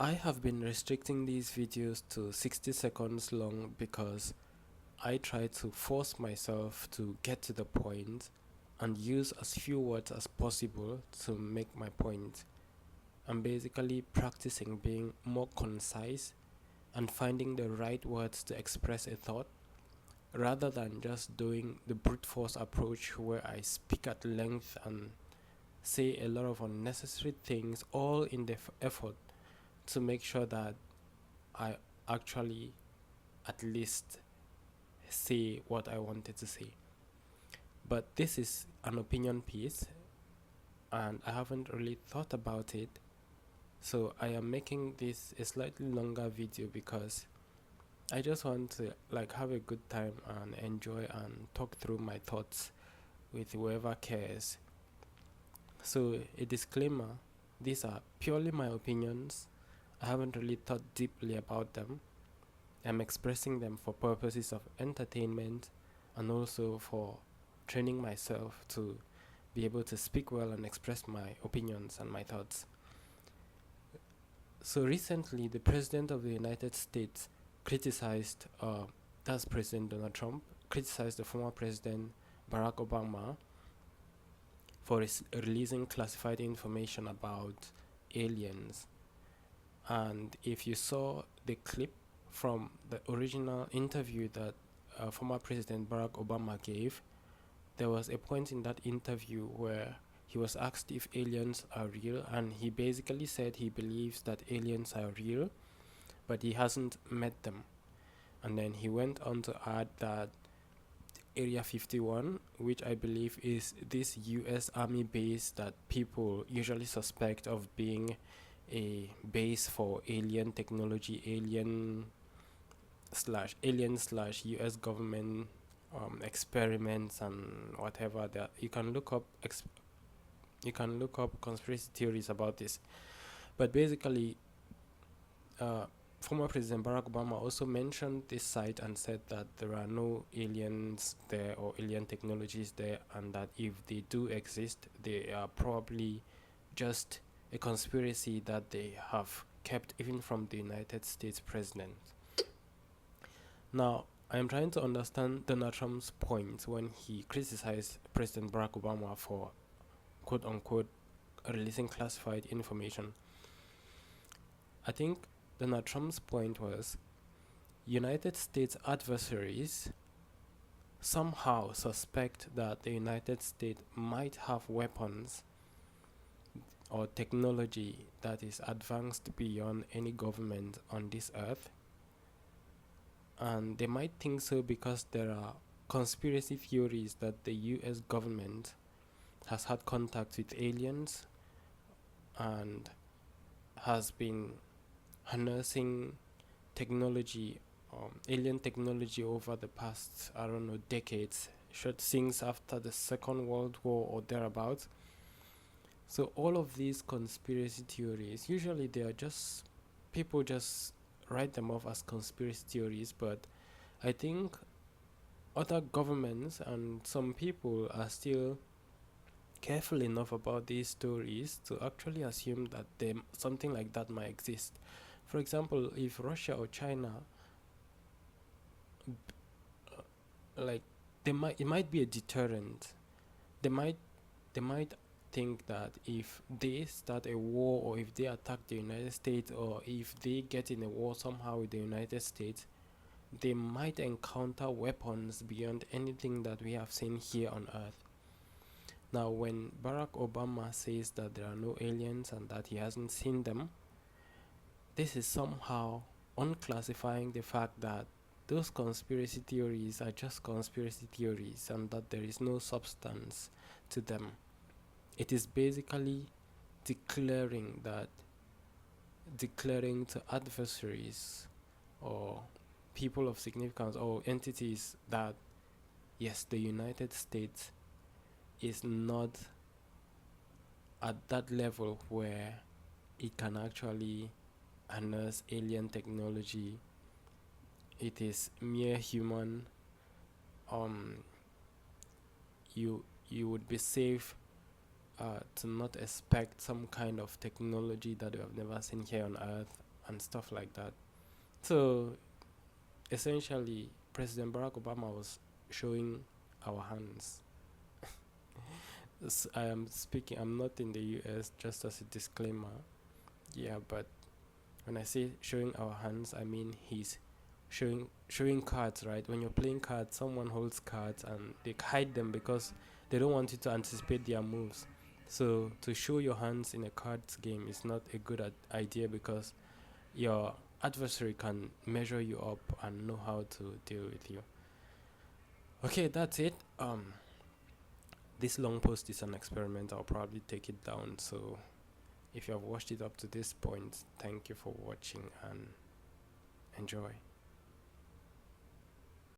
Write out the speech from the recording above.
I have been restricting these videos to 60 seconds long because I try to force myself to get to the point and use as few words as possible to make my point. I'm basically practicing being more concise and finding the right words to express a thought rather than just doing the brute force approach where I speak at length and say a lot of unnecessary things, all in the effort to make sure that I actually at least say what I wanted to say. But this is an opinion piece and I haven't really thought about it. So I am making this a slightly longer video because I just want to have a good time and enjoy and talk through my thoughts with whoever cares. So a disclaimer, these are purely my opinions. I haven't really thought deeply about them. I'm expressing them for purposes of entertainment and also for training myself to be able to speak well and express my opinions and my thoughts. So recently, the President of the United States criticized, that's President Donald Trump, criticized the former President Barack Obama for releasing classified information about aliens. And if you saw the clip from the original interview that former President Barack Obama gave, there was a point in that interview where he was asked if aliens are real, and he basically said he believes that aliens are real, but he hasn't met them. And then he went on to add that Area 51, which I believe is this US Army base that people usually suspect of being a base for alien technology, alien slash US government experiments and whatever. That you can look up conspiracy theories about this. But basically, uh, former President Barack Obama also mentioned this site and said that there are no aliens there or alien technologies there, and that if they do exist, they are probably just a conspiracy that they have kept even from the United States president. Now, I am trying to understand Donald Trump's point when he criticized President Barack Obama for quote unquote releasing classified information. I think Donald Trump's point was United States adversaries somehow suspect that the United States might have weapons or technology that is advanced beyond any government on this earth. And they might think so because there are conspiracy theories that the US government has had contact with aliens and has been harnessing technology, alien technology over the past, I don't know, decades, since after the Second World War or thereabouts. So all of these conspiracy theories, usually they are just, people just write them off as conspiracy theories, but I think other governments and some people are still careful enough about these stories to actually assume that something like that might exist. For example, if Russia or China, like it might be a deterrent. They might they might think that if they start a war or if they attack the United States or if they get in a war somehow with the United States, they might encounter weapons beyond anything that we have seen here on Earth. Now, when Barack Obama says that there are no aliens and that he hasn't seen them, this is somehow unclassifying the fact that those conspiracy theories are just conspiracy theories and that there is no substance to them. It is basically declaring to adversaries or people of significance or entities that yes, the United States is not at that level where it can actually harness alien technology. It is mere human. You would be safe to not expect some kind of technology that we have never seen here on Earth, and stuff like that. So essentially, President Barack Obama was showing our hands. I am speaking, I'm not in the US, just as a disclaimer. Yeah, but when I say showing our hands, I mean he's showing cards, right? When you're playing cards, someone holds cards and they hide them because they don't want you to anticipate their moves. So to show your hands in a cards game is not a good idea because your adversary can measure you up and know how to deal with you. Okay, that's it. This long post is an experiment. I'll probably take it down. So if you have watched it up to this point, thank you for watching and enjoy.